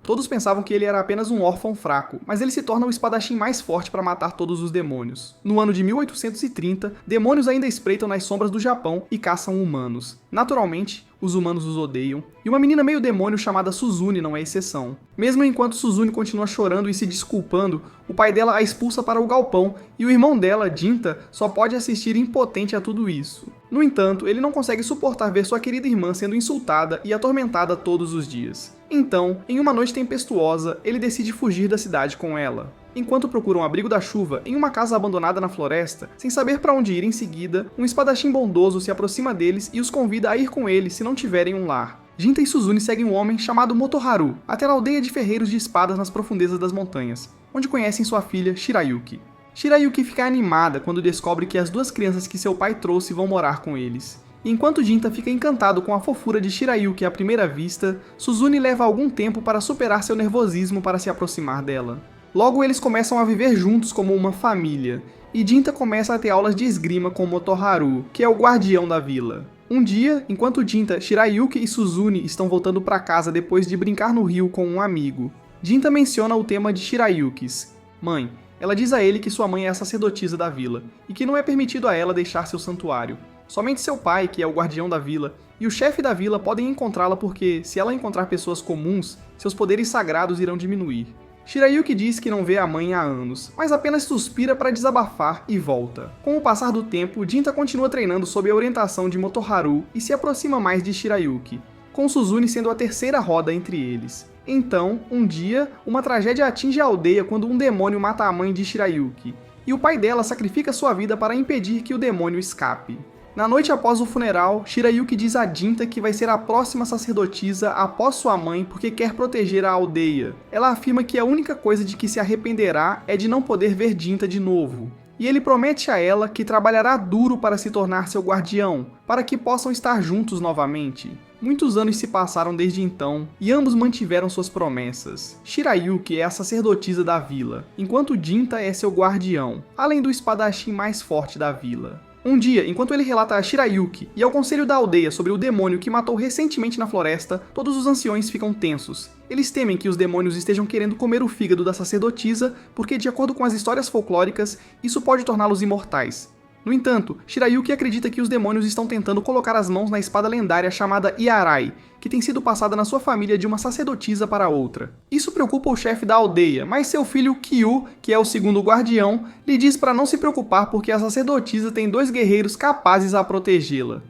Todos pensavam que ele era apenas um órfão fraco, mas ele se torna o espadachim mais forte para matar todos os demônios. No ano de 1830, demônios ainda espreitam nas sombras do Japão e caçam humanos. Naturalmente, os humanos os odeiam, e uma menina meio demônio chamada Suzune não é exceção. Mesmo enquanto Suzune continua chorando e se desculpando, o pai dela a expulsa para o galpão, e o irmão dela, Jinta, só pode assistir impotente a tudo isso. No entanto, ele não consegue suportar ver sua querida irmã sendo insultada e atormentada todos os dias. Então, em uma noite tempestuosa, ele decide fugir da cidade com ela. Enquanto procuram um abrigo da chuva em uma casa abandonada na floresta, sem saber para onde ir em seguida, um espadachim bondoso se aproxima deles e os convida a ir com ele se não tiverem um lar. Jinta e Suzune seguem um homem chamado Motoharu até a aldeia de ferreiros de espadas nas profundezas das montanhas, onde conhecem sua filha Shirayuki. Shirayuki fica animada quando descobre que as duas crianças que seu pai trouxe vão morar com eles. Enquanto Jinta fica encantado com a fofura de Shirayuki à primeira vista, Suzune leva algum tempo para superar seu nervosismo para se aproximar dela. Logo eles começam a viver juntos como uma família, e Jinta começa a ter aulas de esgrima com Motoharu, que é o guardião da vila. Um dia, enquanto Jinta, Shirayuki e Suzune estão voltando para casa depois de brincar no rio com um amigo, Jinta menciona o tema de Shirayukis. Mãe. Ela diz a ele que sua mãe é a sacerdotisa da vila, e que não é permitido a ela deixar seu santuário. Somente seu pai, que é o guardião da vila, e o chefe da vila podem encontrá-la porque, se ela encontrar pessoas comuns, seus poderes sagrados irão diminuir. Shirayuki diz que não vê a mãe há anos, mas apenas suspira para desabafar e volta. Com o passar do tempo, Jinta continua treinando sob a orientação de Motoharu e se aproxima mais de Shirayuki, com Suzune sendo a terceira roda entre eles. Então, um dia, uma tragédia atinge a aldeia quando um demônio mata a mãe de Shirayuki, e o pai dela sacrifica sua vida para impedir que o demônio escape. Na noite após o funeral, Shirayuki diz a Jinta que vai ser a próxima sacerdotisa após sua mãe porque quer proteger a aldeia. Ela afirma que a única coisa de que se arrependerá é de não poder ver Jinta de novo. E ele promete a ela que trabalhará duro para se tornar seu guardião, para que possam estar juntos novamente. Muitos anos se passaram desde então, e ambos mantiveram suas promessas. Shirayuki é a sacerdotisa da vila, enquanto Jinta é seu guardião, além do espadachim mais forte da vila. Um dia, enquanto ele relata a Shirayuki e ao conselho da aldeia sobre o demônio que matou recentemente na floresta, todos os anciões ficam tensos. Eles temem que os demônios estejam querendo comer o fígado da sacerdotisa, porque, de acordo com as histórias folclóricas, isso pode torná-los imortais. No entanto, Shirayuki acredita que os demônios estão tentando colocar as mãos na espada lendária chamada Iarai, que tem sido passada na sua família de uma sacerdotisa para outra. Isso preocupa o chefe da aldeia, mas seu filho Kyu, que é o segundo guardião, lhe diz para não se preocupar porque a sacerdotisa tem 2 guerreiros capazes a protegê-la.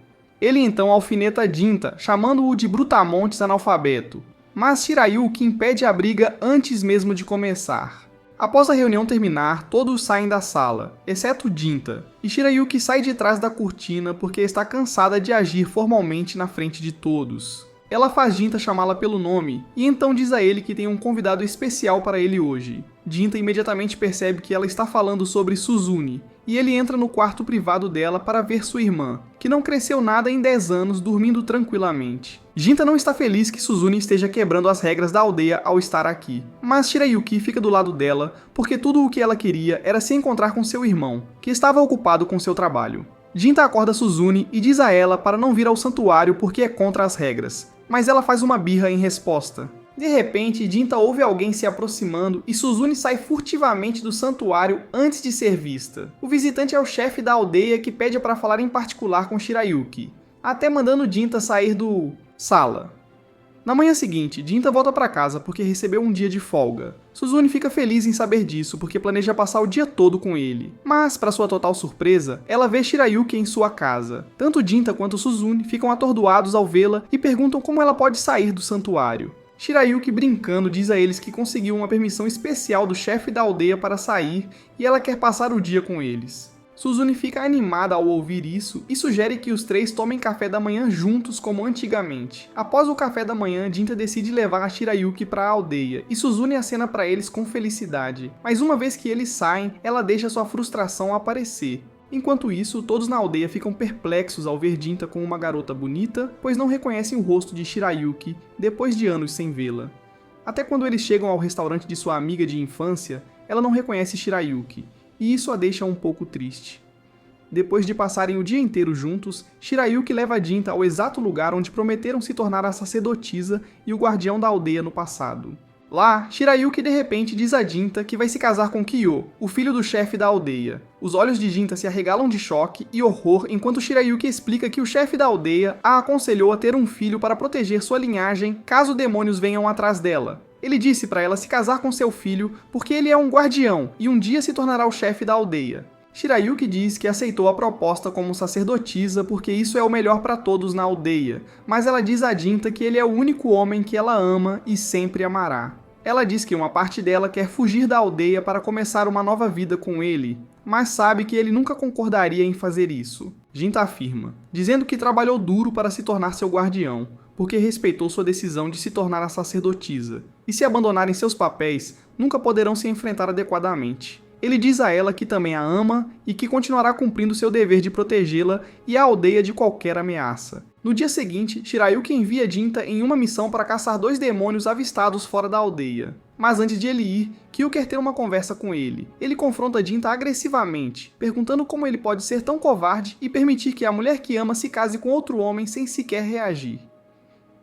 Ele então alfineta Jinta, chamando-o de brutamontes analfabeto. Mas Shirayuki impede a briga antes mesmo de começar. Após a reunião terminar, todos saem da sala, exceto Jinta, e Shirayuki sai de trás da cortina porque está cansada de agir formalmente na frente de todos. Ela faz Jinta chamá-la pelo nome, e então diz a ele que tem um convidado especial para ele hoje. Jinta imediatamente percebe que ela está falando sobre Suzune, e ele entra no quarto privado dela para ver sua irmã, que não cresceu nada em 10 anos dormindo tranquilamente. Jinta não está feliz que Suzune esteja quebrando as regras da aldeia ao estar aqui, mas Shirayuki fica do lado dela porque tudo o que ela queria era se encontrar com seu irmão, que estava ocupado com seu trabalho. Jinta acorda Suzune e diz a ela para não vir ao santuário porque é contra as regras, mas ela faz uma birra em resposta. De repente, Jinta ouve alguém se aproximando e Suzune sai furtivamente do santuário antes de ser vista. O visitante é o chefe da aldeia que pede para falar em particular com Shirayuki, até mandando Jinta sair do sala. Na manhã seguinte, Jinta volta para casa porque recebeu um dia de folga. Suzune fica feliz em saber disso porque planeja passar o dia todo com ele. Mas, para sua total surpresa, ela vê Shirayuki em sua casa. Tanto Jinta quanto Suzune ficam atordoados ao vê-la e perguntam como ela pode sair do santuário. Shirayuki, brincando, diz a eles que conseguiu uma permissão especial do chefe da aldeia para sair e ela quer passar o dia com eles. Suzune fica animada ao ouvir isso e sugere que os 3 tomem café da manhã juntos como antigamente. Após o café da manhã, Jinta decide levar a Shirayuki para a aldeia e Suzune acena para eles com felicidade. Mas uma vez que eles saem, ela deixa sua frustração aparecer. Enquanto isso, todos na aldeia ficam perplexos ao ver Jinta com uma garota bonita, pois não reconhecem o rosto de Shirayuki depois de anos sem vê-la. Até quando eles chegam ao restaurante de sua amiga de infância, ela não reconhece Shirayuki, e isso a deixa um pouco triste. Depois de passarem o dia inteiro juntos, Shirayuki leva Jinta ao exato lugar onde prometeram se tornar a sacerdotisa e o guardião da aldeia no passado. Lá, Shirayuki de repente diz a Jinta que vai se casar com Kyo, o filho do chefe da aldeia. Os olhos de Jinta se arregalam de choque e horror enquanto Shirayuki explica que o chefe da aldeia a aconselhou a ter um filho para proteger sua linhagem caso demônios venham atrás dela. Ele disse para ela se casar com seu filho porque ele é um guardião e um dia se tornará o chefe da aldeia. Shirayuki diz que aceitou a proposta como sacerdotisa porque isso é o melhor para todos na aldeia, mas ela diz a Jinta que ele é o único homem que ela ama e sempre amará. Ela diz que uma parte dela quer fugir da aldeia para começar uma nova vida com ele, mas sabe que ele nunca concordaria em fazer isso. Jinta afirma, dizendo que trabalhou duro para se tornar seu guardião, porque respeitou sua decisão de se tornar a sacerdotisa, e se abandonarem seus papéis, nunca poderão se enfrentar adequadamente. Ele diz a ela que também a ama e que continuará cumprindo seu dever de protegê-la e a aldeia de qualquer ameaça. No dia seguinte, Shirayuki envia Jinta em uma missão para caçar 2 demônios avistados fora da aldeia. Mas antes de ele ir, Kyo quer ter uma conversa com ele. Ele confronta Jinta agressivamente, perguntando como ele pode ser tão covarde e permitir que a mulher que ama se case com outro homem sem sequer reagir.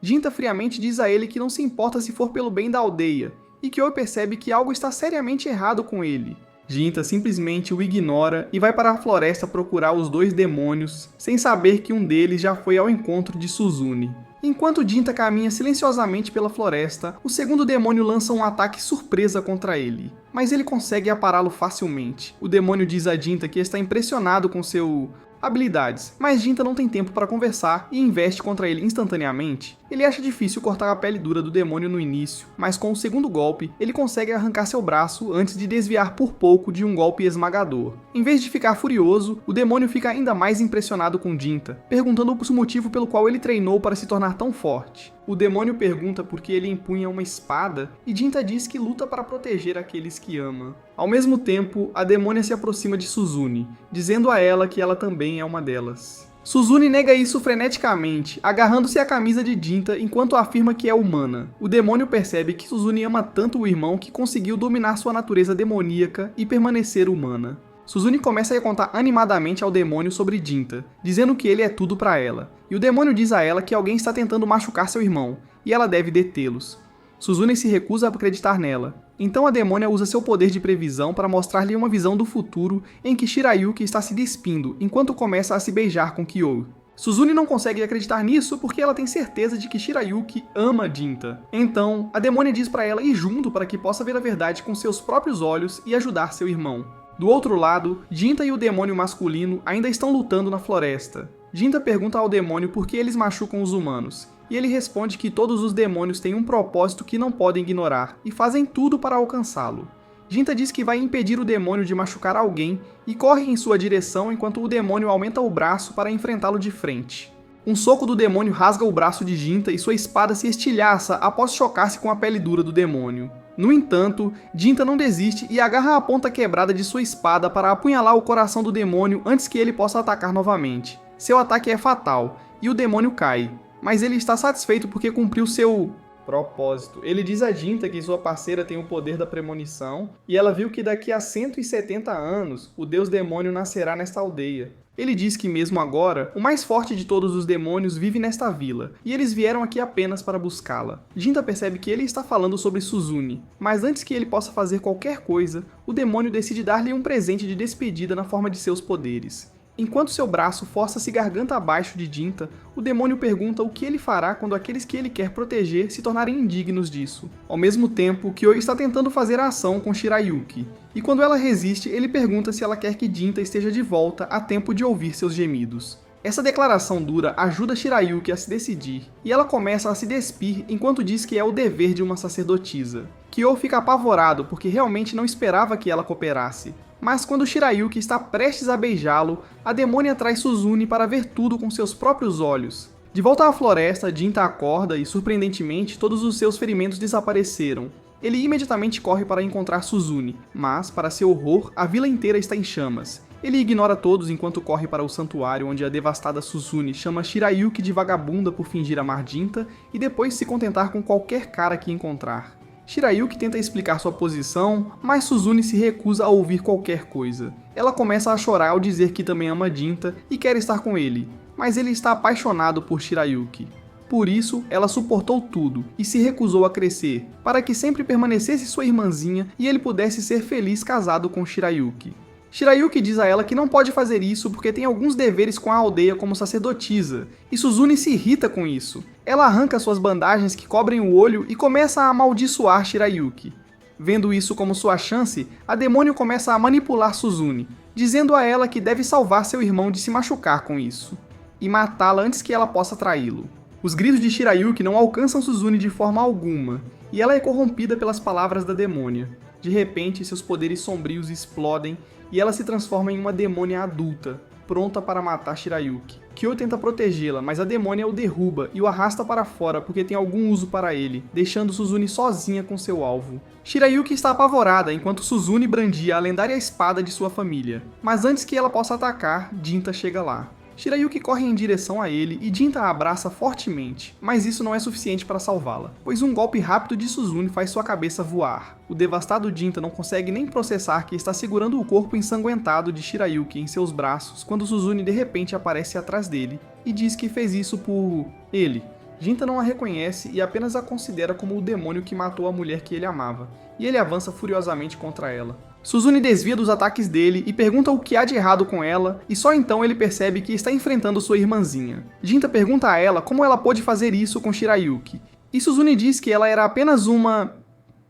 Jinta friamente diz a ele que não se importa se for pelo bem da aldeia, e Kyo percebe que algo está seriamente errado com ele. Jinta simplesmente o ignora e vai para a floresta procurar os 2 demônios, sem saber que um deles já foi ao encontro de Suzune. Enquanto Jinta caminha silenciosamente pela floresta, o segundo demônio lança um ataque surpresa contra ele, mas ele consegue apará-lo facilmente. O demônio diz a Jinta que está impressionado com seu habilidades, mas Jinta não tem tempo para conversar e investe contra ele instantaneamente. Ele acha difícil cortar a pele dura do demônio no início, mas com o segundo golpe, ele consegue arrancar seu braço antes de desviar por pouco de um golpe esmagador. Em vez de ficar furioso, o demônio fica ainda mais impressionado com Jinta, perguntando o motivo pelo qual ele treinou para se tornar tão forte. O demônio pergunta por que ele empunha uma espada e Jinta diz que luta para proteger aqueles que ama. Ao mesmo tempo, a demônia se aproxima de Suzune, dizendo a ela que ela também é uma delas. Suzune nega isso freneticamente, agarrando-se à camisa de Jinta enquanto afirma que é humana. O demônio percebe que Suzune ama tanto o irmão que conseguiu dominar sua natureza demoníaca e permanecer humana. Suzune começa a contar animadamente ao demônio sobre Jinta, dizendo que ele é tudo para ela, e o demônio diz a ela que alguém está tentando machucar seu irmão, e ela deve detê-los. Suzune se recusa a acreditar nela, então a demônia usa seu poder de previsão para mostrar-lhe uma visão do futuro em que Shirayuki está se despindo enquanto começa a se beijar com Kyo. Suzune não consegue acreditar nisso porque ela tem certeza de que Shirayuki ama Jinta. Então, a demônia diz para ela ir junto para que possa ver a verdade com seus próprios olhos e ajudar seu irmão. Do outro lado, Jinta e o demônio masculino ainda estão lutando na floresta. Jinta pergunta ao demônio por que eles machucam os humanos, e ele responde que todos os demônios têm um propósito que não podem ignorar, e fazem tudo para alcançá-lo. Jinta diz que vai impedir o demônio de machucar alguém, e corre em sua direção enquanto o demônio aumenta o braço para enfrentá-lo de frente. Um soco do demônio rasga o braço de Jinta e sua espada se estilhaça após chocar-se com a pele dura do demônio. No entanto, Jinta não desiste e agarra a ponta quebrada de sua espada para apunhalar o coração do demônio antes que ele possa atacar novamente. Seu ataque é fatal, e o demônio cai, mas ele está satisfeito porque cumpriu seu propósito. Ele diz a Jinta que sua parceira tem o poder da premonição, e ela viu que daqui a 170 anos, o deus demônio nascerá nesta aldeia. Ele diz que mesmo agora, o mais forte de todos os demônios vive nesta vila, e eles vieram aqui apenas para buscá-la. Jinta percebe que ele está falando sobre Suzune, mas antes que ele possa fazer qualquer coisa, o demônio decide dar-lhe um presente de despedida na forma de seus poderes. Enquanto seu braço força-se garganta abaixo de Jinta, o demônio pergunta o que ele fará quando aqueles que ele quer proteger se tornarem indignos disso. Ao mesmo tempo, Kyo está tentando fazer a ação com Shirayuki, e quando ela resiste, ele pergunta se ela quer que Jinta esteja de volta a tempo de ouvir seus gemidos. Essa declaração dura ajuda Shirayuki a se decidir, e ela começa a se despir enquanto diz que é o dever de uma sacerdotisa. Kyo fica apavorado porque realmente não esperava que ela cooperasse. Mas quando Shirayuki está prestes a beijá-lo, a demônia traz Suzune para ver tudo com seus próprios olhos. De volta à floresta, Jinta acorda e, surpreendentemente, todos os seus ferimentos desapareceram. Ele imediatamente corre para encontrar Suzune, mas, para seu horror, a vila inteira está em chamas. Ele ignora todos enquanto corre para o santuário onde a devastada Suzune chama Shirayuki de vagabunda por fingir amar Jinta e depois se contentar com qualquer cara que encontrar. Shirayuki tenta explicar sua posição, mas Suzune se recusa a ouvir qualquer coisa. Ela começa a chorar ao dizer que também ama Jinta e quer estar com ele, mas ele está apaixonado por Shirayuki. Por isso, ela suportou tudo e se recusou a crescer, para que sempre permanecesse sua irmãzinha e ele pudesse ser feliz casado com Shirayuki. Shirayuki diz a ela que não pode fazer isso porque tem alguns deveres com a aldeia como sacerdotisa, e Suzune se irrita com isso. Ela arranca suas bandagens que cobrem o olho e começa a amaldiçoar Shirayuki. Vendo isso como sua chance, a demônio começa a manipular Suzune, dizendo a ela que deve salvar seu irmão de se machucar com isso, e matá-la antes que ela possa traí-lo. Os gritos de Shirayuki não alcançam Suzune de forma alguma, e ela é corrompida pelas palavras da demônia. De repente, seus poderes sombrios explodem e ela se transforma em uma demônia adulta, pronta para matar Shirayuki. Kyo tenta protegê-la, mas a demônia o derruba e o arrasta para fora porque tem algum uso para ele, deixando Suzune sozinha com seu alvo. Shirayuki está apavorada enquanto Suzune brandia a lendária espada de sua família, mas antes que ela possa atacar, Jinta chega lá. Shirayuki corre em direção a ele e Jinta a abraça fortemente, mas isso não é suficiente para salvá-la, pois um golpe rápido de Suzune faz sua cabeça voar. O devastado Jinta não consegue nem processar que está segurando o corpo ensanguentado de Shirayuki em seus braços quando Suzune de repente aparece atrás dele e diz que fez isso por ele. Jinta não a reconhece e apenas a considera como o demônio que matou a mulher que ele amava, e ele avança furiosamente contra ela. Suzune desvia dos ataques dele e pergunta o que há de errado com ela, e só então ele percebe que está enfrentando sua irmãzinha. Jinta pergunta a ela como ela pôde fazer isso com Shirayuki, e Suzune diz que ela era apenas uma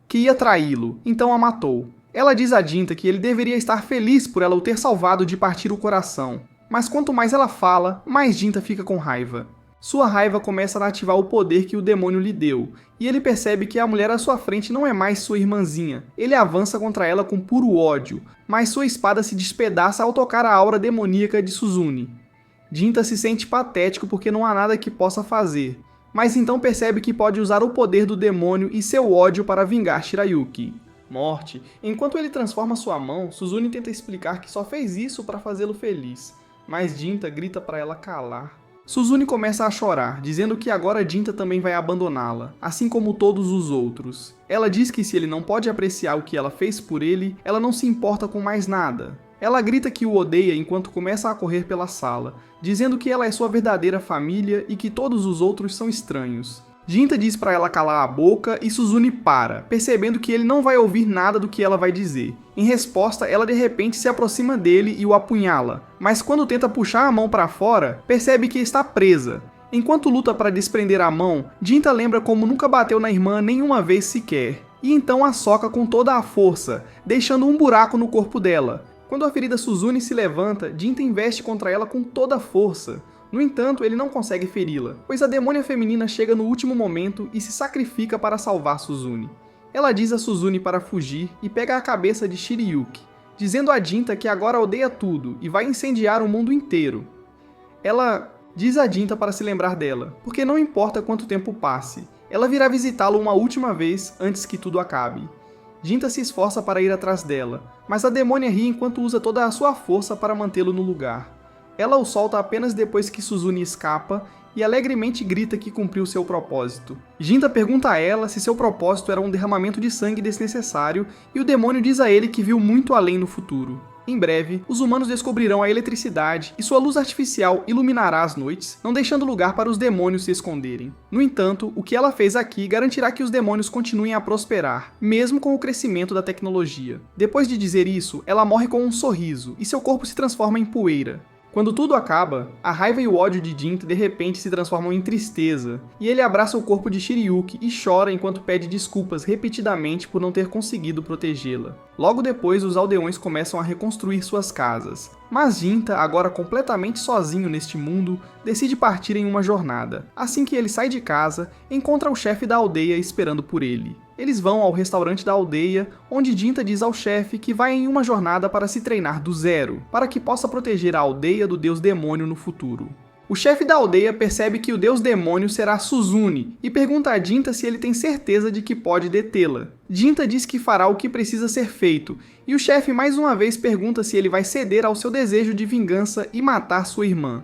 que ia traí-lo, então a matou. Ela diz a Jinta que ele deveria estar feliz por ela o ter salvado de partir o coração, mas quanto mais ela fala, mais Jinta fica com raiva. Sua raiva começa a ativar o poder que o demônio lhe deu, e ele percebe que a mulher à sua frente não é mais sua irmãzinha. Ele avança contra ela com puro ódio, mas sua espada se despedaça ao tocar a aura demoníaca de Suzune. Jinta se sente patético porque não há nada que possa fazer, mas então percebe que pode usar o poder do demônio e seu ódio para vingar Shirayuki. Morte. Enquanto ele transforma sua mão, Suzune tenta explicar que só fez isso para fazê-lo feliz, mas Jinta grita para ela calar. Suzune começa a chorar, dizendo que agora Jinta também vai abandoná-la, assim como todos os outros. Ela diz que se ele não pode apreciar o que ela fez por ele, ela não se importa com mais nada. Ela grita que o odeia enquanto começa a correr pela sala, dizendo que ela é sua verdadeira família e que todos os outros são estranhos. Jinta diz para ela calar a boca e Suzune para, percebendo que ele não vai ouvir nada do que ela vai dizer. Em resposta, ela de repente se aproxima dele e o apunhala, mas quando tenta puxar a mão para fora, percebe que está presa. Enquanto luta para desprender a mão, Jinta lembra como nunca bateu na irmã nenhuma vez sequer, e então a soca com toda a força, deixando um buraco no corpo dela. Quando a ferida Suzune se levanta, Jinta investe contra ela com toda a força. No entanto, ele não consegue feri-la, pois a demônia feminina chega no último momento e se sacrifica para salvar Suzune. Ela diz a Suzune para fugir e pega a cabeça de Shirayuki, dizendo a Jinta que agora odeia tudo e vai incendiar o mundo inteiro. Ela diz a Jinta para se lembrar dela, porque não importa quanto tempo passe, ela virá visitá-lo uma última vez antes que tudo acabe. Jinta se esforça para ir atrás dela, mas a demônia ri enquanto usa toda a sua força para mantê-lo no lugar. Ela o solta apenas depois que Suzune escapa e alegremente grita que cumpriu seu propósito. Jinta pergunta a ela se seu propósito era um derramamento de sangue desnecessário e o demônio diz a ele que viu muito além no futuro. Em breve, os humanos descobrirão a eletricidade e sua luz artificial iluminará as noites, não deixando lugar para os demônios se esconderem. No entanto, o que ela fez aqui garantirá que os demônios continuem a prosperar, mesmo com o crescimento da tecnologia. Depois de dizer isso, ela morre com um sorriso e seu corpo se transforma em poeira. Quando tudo acaba, a raiva e o ódio de Jinta de repente se transformam em tristeza, e ele abraça o corpo de Shirayuki e chora enquanto pede desculpas repetidamente por não ter conseguido protegê-la. Logo depois, os aldeões começam a reconstruir suas casas, mas Jinta, agora completamente sozinho neste mundo, decide partir em uma jornada. Assim que ele sai de casa, encontra o chefe da aldeia esperando por ele. Eles vão ao restaurante da aldeia, onde Jinta diz ao chefe que vai em uma jornada para se treinar do zero, para que possa proteger a aldeia do deus demônio no futuro. O chefe da aldeia percebe que o deus demônio será Suzune e pergunta a Jinta se ele tem certeza de que pode detê-la. Jinta diz que fará o que precisa ser feito, e o chefe mais uma vez pergunta se ele vai ceder ao seu desejo de vingança e matar sua irmã.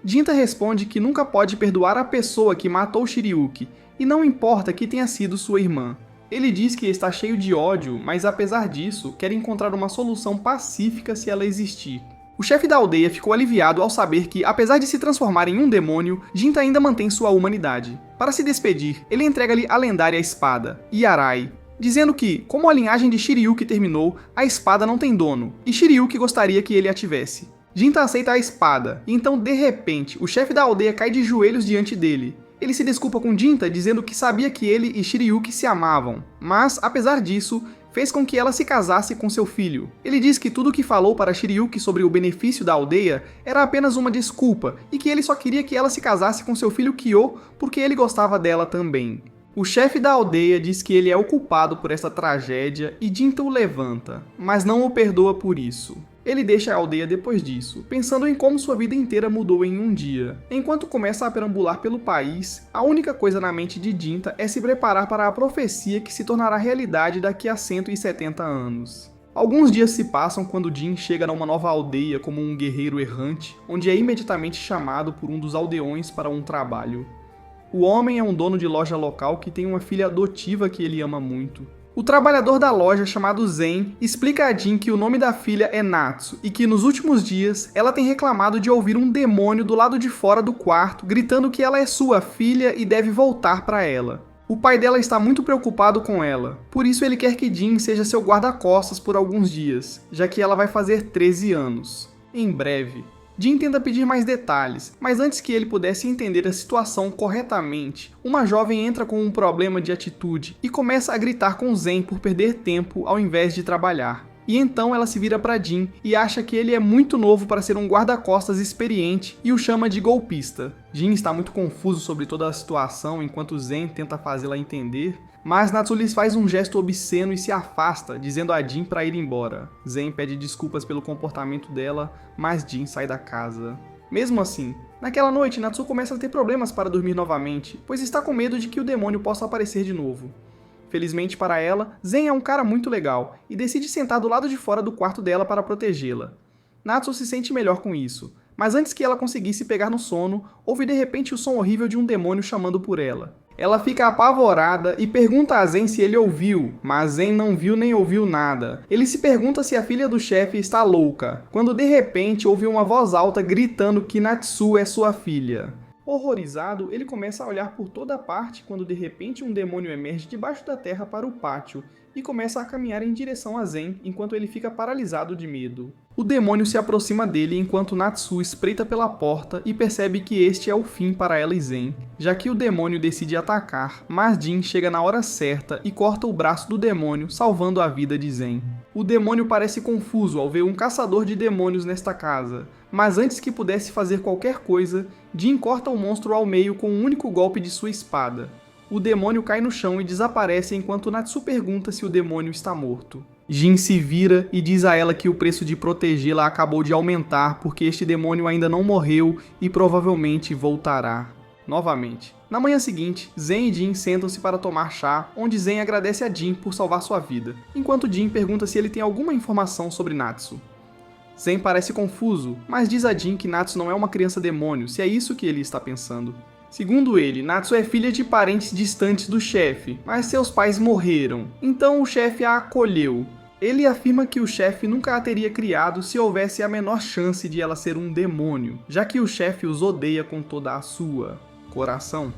Jinta responde que nunca pode perdoar a pessoa que matou Shirayuki, e não importa que tenha sido sua irmã. Ele diz que está cheio de ódio, mas apesar disso, quer encontrar uma solução pacífica se ela existir. O O chefe da aldeia ficou aliviado ao saber que, apesar de se transformar em um demônio, Jinta ainda mantém sua humanidade. Para se despedir, ele entrega-lhe a lendária espada, Yarai, dizendo que, como a linhagem de Shiryuki terminou, a espada não tem dono, e Shiryuki gostaria que ele a tivesse. Jinta aceita a espada, e então, de repente, o chefe da aldeia cai de joelhos diante dele. Ele se desculpa com Jinta, dizendo que sabia que ele e Shiryuki se amavam, mas, apesar disso, fez com que ela se casasse com seu filho. Ele diz que tudo o que falou para Shiryuki sobre o benefício da aldeia era apenas uma desculpa, e que ele só queria que ela se casasse com seu filho Kyo porque ele gostava dela também. O chefe da aldeia diz que ele é o culpado por essa tragédia e Jinta o levanta, mas não o perdoa por isso. Ele deixa a aldeia depois disso, pensando em como sua vida inteira mudou em um dia. Enquanto começa a perambular pelo país, a única coisa na mente de Jinta é se preparar para a profecia que se tornará realidade daqui a 170 anos. Alguns dias se passam quando Jin chega a uma nova aldeia como um guerreiro errante, onde é imediatamente chamado por um dos aldeões para um trabalho. O homem é um dono de loja local que tem uma filha adotiva que ele ama muito. O trabalhador da loja, chamado Zen, explica a Jin que o nome da filha é Natsu e que nos últimos dias ela tem reclamado de ouvir um demônio do lado de fora do quarto gritando que ela é sua filha e deve voltar para ela. O pai dela está muito preocupado com ela, por isso ele quer que Jin seja seu guarda-costas por alguns dias, já que ela vai fazer 13 anos. Em breve. Jin tenta pedir mais detalhes, mas antes que ele pudesse entender a situação corretamente, uma jovem entra com um problema de atitude e começa a gritar com Zen por perder tempo ao invés de trabalhar. E então ela se vira para Jin e acha que ele é muito novo para ser um guarda-costas experiente e o chama de golpista. Jin está muito confuso sobre toda a situação enquanto Zen tenta fazê-la entender, mas Natsu lhes faz um gesto obsceno e se afasta, dizendo a Jin para ir embora. Zen pede desculpas pelo comportamento dela, mas Jin sai da casa. Mesmo assim, naquela noite Natsu começa a ter problemas para dormir novamente, pois está com medo de que o demônio possa aparecer de novo. Felizmente para ela, Zen é um cara muito legal e decide sentar do lado de fora do quarto dela para protegê-la. Natsu se sente melhor com isso, mas antes que ela conseguisse pegar no sono, ouve de repente o som horrível de um demônio chamando por ela. Ela fica apavorada e pergunta a Zen se ele ouviu, mas Zen não viu nem ouviu nada. Ele se pergunta se a filha do chefe está louca, quando de repente ouve uma voz alta gritando que Natsu é sua filha. Horrorizado, ele começa a olhar por toda parte quando de repente um demônio emerge debaixo da terra para o pátio e começa a caminhar em direção a Zen enquanto ele fica paralisado de medo. O demônio se aproxima dele enquanto Natsu espreita pela porta e percebe que este é o fim para ela e Zen, já que o demônio decide atacar, mas Jin chega na hora certa e corta o braço do demônio, salvando a vida de Zen. O demônio parece confuso ao ver um caçador de demônios nesta casa, mas antes que pudesse fazer qualquer coisa, Jin corta o monstro ao meio com um único golpe de sua espada. O demônio cai no chão e desaparece enquanto Natsu pergunta se o demônio está morto. Jin se vira e diz a ela que o preço de protegê-la acabou de aumentar porque este demônio ainda não morreu e provavelmente voltará. Novamente. Na manhã seguinte, Zen e Jin sentam-se para tomar chá, onde Zen agradece a Jin por salvar sua vida, enquanto Jin pergunta se ele tem alguma informação sobre Natsu. Zen parece confuso, mas diz a Jin que Natsu não é uma criança demônio, se é isso que ele está pensando. Segundo ele, Natsu é filha de parentes distantes do chefe, mas seus pais morreram, então o chefe a acolheu. Ele afirma que o chefe nunca a teria criado se houvesse a menor chance de ela ser um demônio, já que o chefe os odeia com toda a sua coração.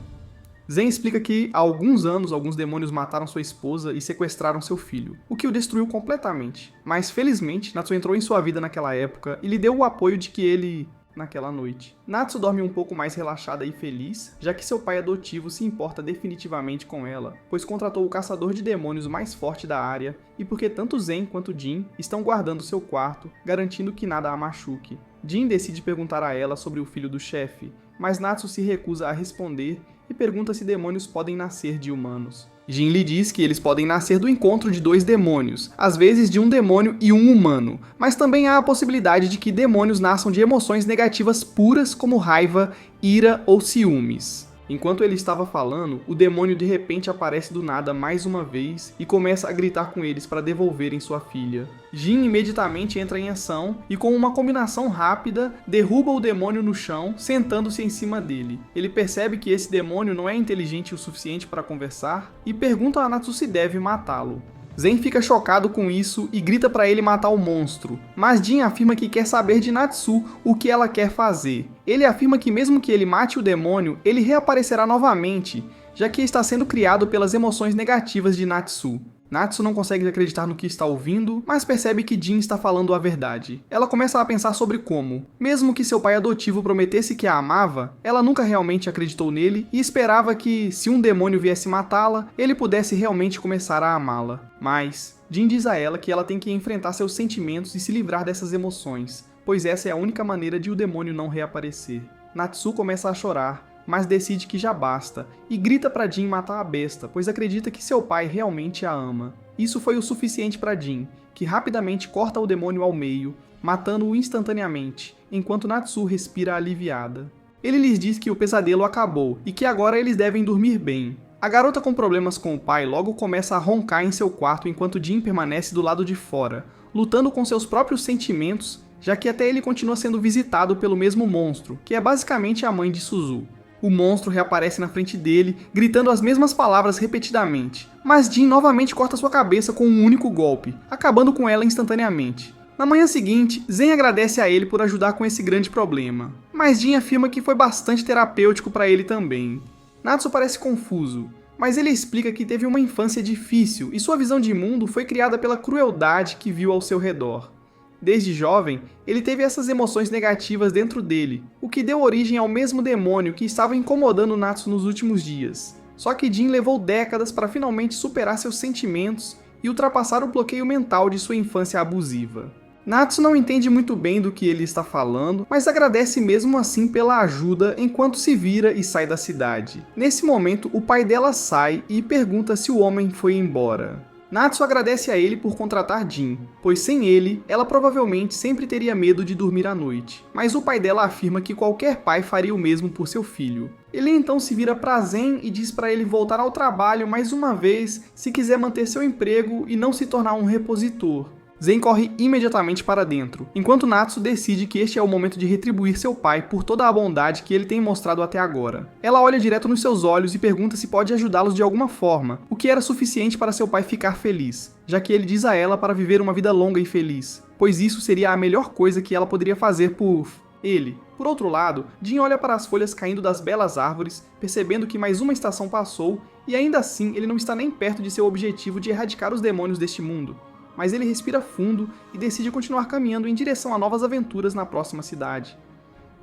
Zen explica que há alguns anos alguns demônios mataram sua esposa e sequestraram seu filho, o que o destruiu completamente. Mas felizmente, Natsu entrou em sua vida naquela época e lhe deu o apoio de que ele... naquela noite. Natsu dorme um pouco mais relaxada e feliz, já que seu pai adotivo se importa definitivamente com ela, pois contratou o caçador de demônios mais forte da área e porque tanto Zen quanto Jin estão guardando seu quarto, garantindo que nada a machuque. Jin decide perguntar a ela sobre o filho do chefe, mas Natsu se recusa a responder e pergunta se demônios podem nascer de humanos. Jin lhe diz que eles podem nascer do encontro de dois demônios, às vezes de um demônio e um humano, mas também há a possibilidade de que demônios nasçam de emoções negativas puras como raiva, ira ou ciúmes. Enquanto ele estava falando, o demônio de repente aparece do nada mais uma vez e começa a gritar com eles para devolverem sua filha. Jin imediatamente entra em ação e com uma combinação rápida, derruba o demônio no chão, sentando-se em cima dele. Ele percebe que esse demônio não é inteligente o suficiente para conversar e pergunta a Natsu se deve matá-lo. Zen fica chocado com isso e grita para ele matar o monstro, mas Jin afirma que quer saber de Natsu o que ela quer fazer. Ele afirma que mesmo que ele mate o demônio, ele reaparecerá novamente, já que está sendo criado pelas emoções negativas de Natsu. Natsu não consegue acreditar no que está ouvindo, mas percebe que Jin está falando a verdade. Ela começa a pensar sobre como, mesmo que seu pai adotivo prometesse que a amava, ela nunca realmente acreditou nele e esperava que, se um demônio viesse matá-la, ele pudesse realmente começar a amá-la. Mas Jin diz a ela que ela tem que enfrentar seus sentimentos e se livrar dessas emoções, pois essa é a única maneira de o demônio não reaparecer. Natsu começa a chorar, mas decide que já basta, e grita para Jin matar a besta, pois acredita que seu pai realmente a ama. Isso foi o suficiente para Jin, que rapidamente corta o demônio ao meio, matando-o instantaneamente, enquanto Natsu respira aliviada. Ele lhes diz que o pesadelo acabou, e que agora eles devem dormir bem. A garota com problemas com o pai logo começa a roncar em seu quarto enquanto Jin permanece do lado de fora, lutando com seus próprios sentimentos, já que até ele continua sendo visitado pelo mesmo monstro, que é basicamente a mãe de Suzu. O monstro reaparece na frente dele, gritando as mesmas palavras repetidamente, mas Jin novamente corta sua cabeça com um único golpe, acabando com ela instantaneamente. Na manhã seguinte, Zen agradece a ele por ajudar com esse grande problema, mas Jin afirma que foi bastante terapêutico para ele também. Natsu parece confuso, mas ele explica que teve uma infância difícil e sua visão de mundo foi criada pela crueldade que viu ao seu redor. Desde jovem, ele teve essas emoções negativas dentro dele, o que deu origem ao mesmo demônio que estava incomodando Natsu nos últimos dias. Só que Jin levou décadas para finalmente superar seus sentimentos e ultrapassar o bloqueio mental de sua infância abusiva. Natsu não entende muito bem do que ele está falando, mas agradece mesmo assim pela ajuda enquanto se vira e sai da cidade. Nesse momento, o pai dela sai e pergunta se o homem foi embora. Natsu agradece a ele por contratar Jin, pois sem ele, ela provavelmente sempre teria medo de dormir à noite. Mas o pai dela afirma que qualquer pai faria o mesmo por seu filho. Ele então se vira para Zen e diz para ele voltar ao trabalho mais uma vez se quiser manter seu emprego e não se tornar um repositor. Zen corre imediatamente para dentro, enquanto Natsu decide que este é o momento de retribuir seu pai por toda a bondade que ele tem mostrado até agora. Ela olha direto nos seus olhos e pergunta se pode ajudá-los de alguma forma, o que era suficiente para seu pai ficar feliz, já que ele diz a ela para viver uma vida longa e feliz, pois isso seria a melhor coisa que ela poderia fazer por ele. Por outro lado, Jin olha para as folhas caindo das belas árvores, percebendo que mais uma estação passou, e ainda assim ele não está nem perto de seu objetivo de erradicar os demônios deste mundo. Mas ele respira fundo e decide continuar caminhando em direção a novas aventuras na próxima cidade.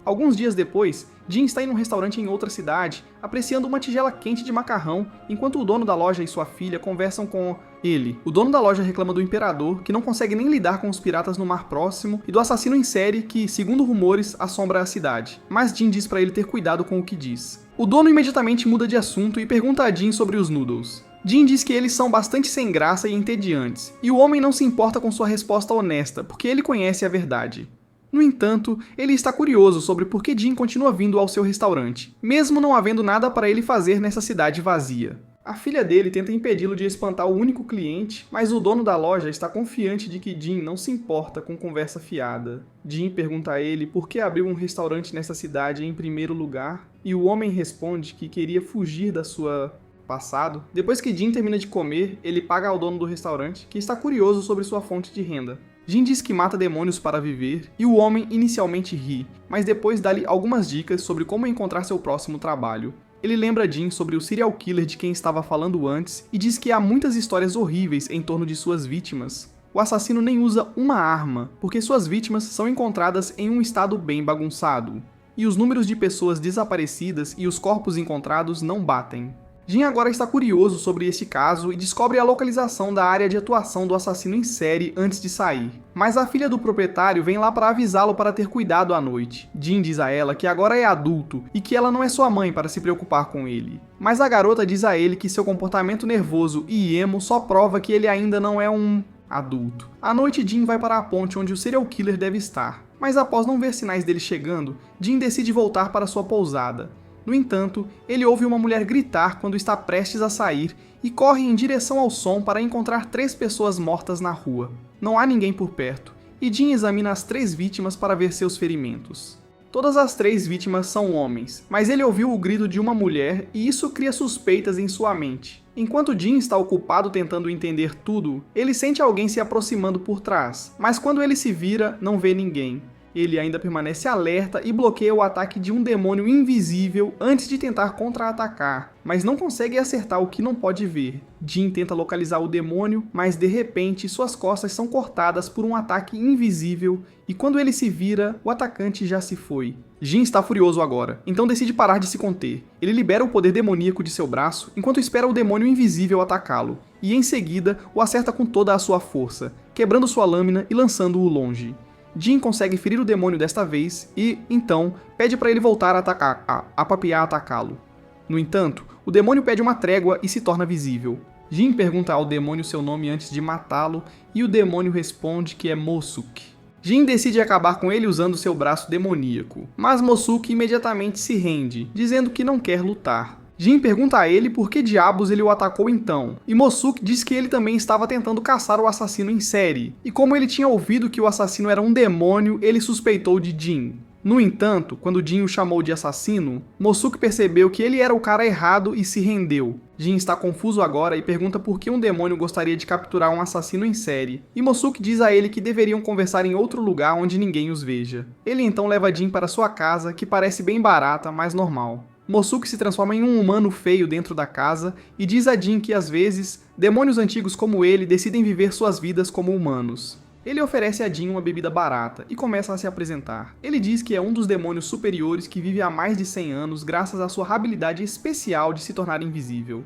Alguns dias depois, Jin está em um restaurante em outra cidade, apreciando uma tigela quente de macarrão, enquanto o dono da loja e sua filha conversam com ele. O dono da loja reclama do imperador, que não consegue nem lidar com os piratas no mar próximo, e do assassino em série que, segundo rumores, assombra a cidade. Mas Jin diz para ele ter cuidado com o que diz. O dono imediatamente muda de assunto e pergunta a Jin sobre os noodles. Jin diz que eles são bastante sem graça e entediantes, e o homem não se importa com sua resposta honesta, porque ele conhece a verdade. No entanto, ele está curioso sobre por que Jin continua vindo ao seu restaurante, mesmo não havendo nada para ele fazer nessa cidade vazia. A filha dele tenta impedi-lo de espantar o único cliente, mas o dono da loja está confiante de que Jin não se importa com conversa fiada. Jin pergunta a ele por que abriu um restaurante nessa cidade em primeiro lugar, e o homem responde que queria fugir da sua passado. Depois que Jin termina de comer, ele paga ao dono do restaurante, que está curioso sobre sua fonte de renda. Jin diz que mata demônios para viver, e o homem inicialmente ri, mas depois dá-lhe algumas dicas sobre como encontrar seu próximo trabalho. Ele lembra Jin sobre o serial killer de quem estava falando antes, e diz que há muitas histórias horríveis em torno de suas vítimas. O assassino nem usa uma arma, porque suas vítimas são encontradas em um estado bem bagunçado, e os números de pessoas desaparecidas e os corpos encontrados não batem. Jin agora está curioso sobre este caso e descobre a localização da área de atuação do assassino em série antes de sair. Mas a filha do proprietário vem lá para avisá-lo para ter cuidado à noite. Jin diz a ela que agora é adulto e que ela não é sua mãe para se preocupar com ele. Mas a garota diz a ele que seu comportamento nervoso e emo só prova que ele ainda não é um adulto. À noite, Jin vai para a ponte onde o serial killer deve estar. Mas após não ver sinais dele chegando, Jin decide voltar para sua pousada. No entanto, ele ouve uma mulher gritar quando está prestes a sair e corre em direção ao som para encontrar 3 pessoas mortas na rua. Não há ninguém por perto, e Jin examina as 3 vítimas para ver seus ferimentos. Todas as 3 vítimas são homens, mas ele ouviu o grito de uma mulher e isso cria suspeitas em sua mente. Enquanto Jin está ocupado tentando entender tudo, ele sente alguém se aproximando por trás, mas quando ele se vira, não vê ninguém. Ele ainda permanece alerta e bloqueia o ataque de um demônio invisível antes de tentar contra-atacar, mas não consegue acertar o que não pode ver. Jin tenta localizar o demônio, mas de repente suas costas são cortadas por um ataque invisível e quando ele se vira, o atacante já se foi. Jin está furioso agora, então decide parar de se conter. Ele libera o poder demoníaco de seu braço enquanto espera o demônio invisível atacá-lo, e em seguida o acerta com toda a sua força, quebrando sua lâmina e lançando-o longe. Jin consegue ferir o demônio desta vez e, então, pede para ele voltar a papiar atacá-lo. No entanto, o demônio pede uma trégua e se torna visível. Jin pergunta ao demônio seu nome antes de matá-lo e o demônio responde que é Mosuke. Jin decide acabar com ele usando seu braço demoníaco, mas Mosuke imediatamente se rende, dizendo que não quer lutar. Jin pergunta a ele por que diabos ele o atacou então, e Mosuke diz que ele também estava tentando caçar o assassino em série, e como ele tinha ouvido que o assassino era um demônio, ele suspeitou de Jin. No entanto, quando Jin o chamou de assassino, Mosuke percebeu que ele era o cara errado e se rendeu. Jin está confuso agora e pergunta por que um demônio gostaria de capturar um assassino em série, e Mosuke diz a ele que deveriam conversar em outro lugar onde ninguém os veja. Ele então leva Jin para sua casa, que parece bem barata, mas normal. Mosuke se transforma em um humano feio dentro da casa e diz a Jin que às vezes, demônios antigos como ele decidem viver suas vidas como humanos. Ele oferece a Jin uma bebida barata e começa a se apresentar. Ele diz que é um dos demônios superiores que vive há mais de 100 anos graças à sua habilidade especial de se tornar invisível.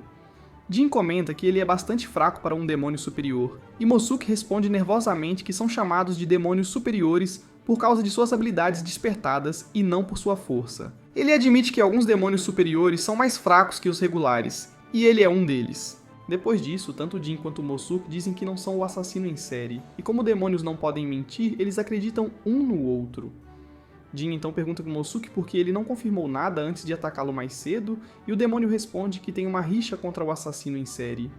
Jin comenta que ele é bastante fraco para um demônio superior, e Mosuke responde nervosamente que são chamados de demônios superiores por causa de suas habilidades despertadas e não por sua força. Ele admite que alguns demônios superiores são mais fracos que os regulares, e ele é um deles. Depois disso, tanto Jin quanto Mosuke dizem que não são o assassino em série, e como demônios não podem mentir, eles acreditam um no outro. Jin então pergunta com Mosuke por que ele não confirmou nada antes de atacá-lo mais cedo, e o demônio responde que tem uma rixa contra o assassino em série.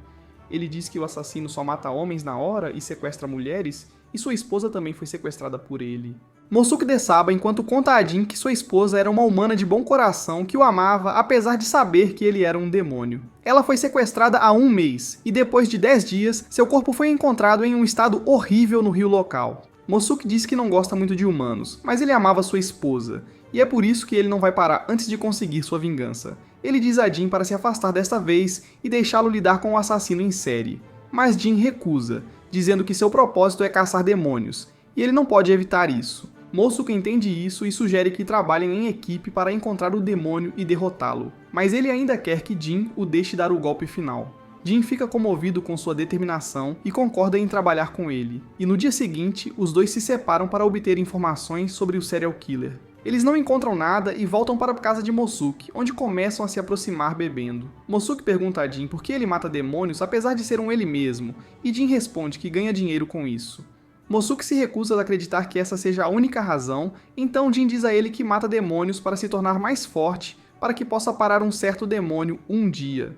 Ele diz que o assassino só mata homens na hora e sequestra mulheres, e sua esposa também foi sequestrada por ele. Mosuke dessaba enquanto conta a Jin que sua esposa era uma humana de bom coração que o amava apesar de saber que ele era um demônio. Ela foi sequestrada há 1 mês, e depois de 10 dias, seu corpo foi encontrado em um estado horrível no rio local. Mosuke diz que não gosta muito de humanos, mas ele amava sua esposa, e é por isso que ele não vai parar antes de conseguir sua vingança. Ele diz a Jin para se afastar desta vez e deixá-lo lidar com o assassino em série, mas Jin recusa, dizendo que seu propósito é caçar demônios, e ele não pode evitar isso. Mosuke entende isso e sugere que trabalhem em equipe para encontrar o demônio e derrotá-lo, mas ele ainda quer que Jin o deixe dar o golpe final. Jin fica comovido com sua determinação e concorda em trabalhar com ele, e no dia seguinte, os dois se separam para obter informações sobre o serial killer. Eles não encontram nada e voltam para a casa de Mosuke, onde começam a se aproximar bebendo. Mosuke pergunta a Jin por que ele mata demônios apesar de ser um ele mesmo, e Jin responde que ganha dinheiro com isso. Mosuke se recusa a acreditar que essa seja a única razão, então Jin diz a ele que mata demônios para se tornar mais forte, para que possa parar um certo demônio um dia.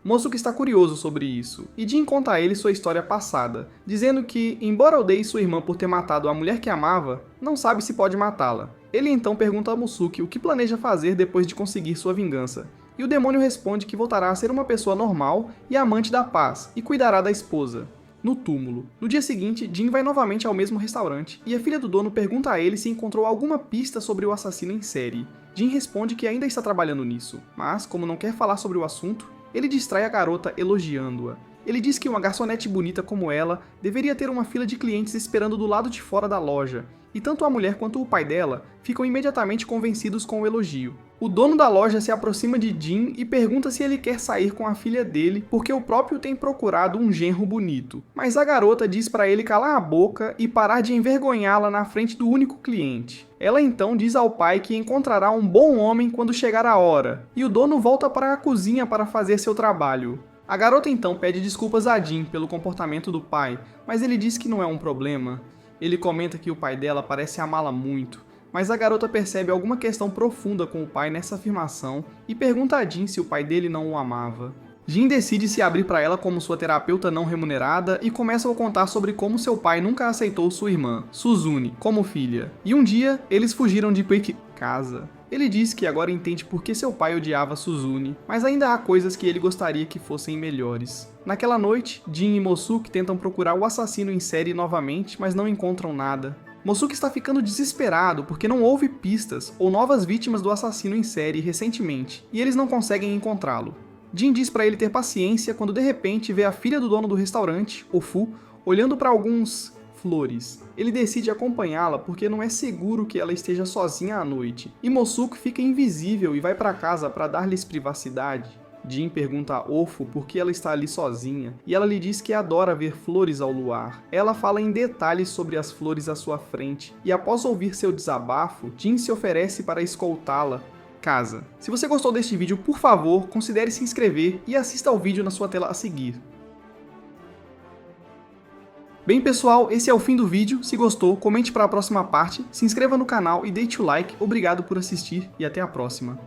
Mosuke está curioso sobre isso, e Jin conta a ele sua história passada, dizendo que, embora odeie sua irmã por ter matado a mulher que amava, não sabe se pode matá-la. Ele então pergunta a Mosuke o que planeja fazer depois de conseguir sua vingança, e o demônio responde que voltará a ser uma pessoa normal e amante da paz, e cuidará da esposa. No túmulo. No dia seguinte, Jin vai novamente ao mesmo restaurante, e a filha do dono pergunta a ele se encontrou alguma pista sobre o assassino em série. Jin responde que ainda está trabalhando nisso, mas, como não quer falar sobre o assunto, ele distrai a garota elogiando-a. Ele diz que uma garçonete bonita como ela deveria ter uma fila de clientes esperando do lado de fora da loja, e tanto a mulher quanto o pai dela ficam imediatamente convencidos com o elogio. O dono da loja se aproxima de Jin e pergunta se ele quer sair com a filha dele porque o próprio tem procurado um genro bonito. Mas a garota diz para ele calar a boca e parar de envergonhá-la na frente do único cliente. Ela então diz ao pai que encontrará um bom homem quando chegar a hora, e o dono volta para a cozinha para fazer seu trabalho. A garota então pede desculpas a Jin pelo comportamento do pai, mas ele diz que não é um problema. Ele comenta que o pai dela parece amá-la muito, mas a garota percebe alguma questão profunda com o pai nessa afirmação e pergunta a Jin se o pai dele não o amava. Jin decide se abrir para ela como sua terapeuta não remunerada e começa a contar sobre como seu pai nunca aceitou sua irmã, Suzune, como filha. E um dia, eles fugiram de casa. Ele diz que agora entende por que seu pai odiava Suzune, mas ainda há coisas que ele gostaria que fossem melhores. Naquela noite, Jin e Mosuke tentam procurar o assassino em série novamente, mas não encontram nada. Mosuke está ficando desesperado porque não houve pistas ou novas vítimas do assassino em série recentemente, e eles não conseguem encontrá-lo. Jin diz para ele ter paciência quando de repente vê a filha do dono do restaurante, Ofu, olhando para alguns flores. Ele decide acompanhá-la porque não é seguro que ela esteja sozinha à noite, e Mosuke fica invisível e vai para casa para dar-lhes privacidade. Jin pergunta a Ofu por que ela está ali sozinha, e ela lhe diz que adora ver flores ao luar. Ela fala em detalhes sobre as flores à sua frente, e após ouvir seu desabafo, Jin se oferece para escoltá-la. Casa. Se você gostou deste vídeo, por favor, considere se inscrever e assista ao vídeo na sua tela a seguir. Bem pessoal, esse é o fim do vídeo. Se gostou, comente para a próxima parte, se inscreva no canal e deixe o like. Obrigado por assistir e até a próxima.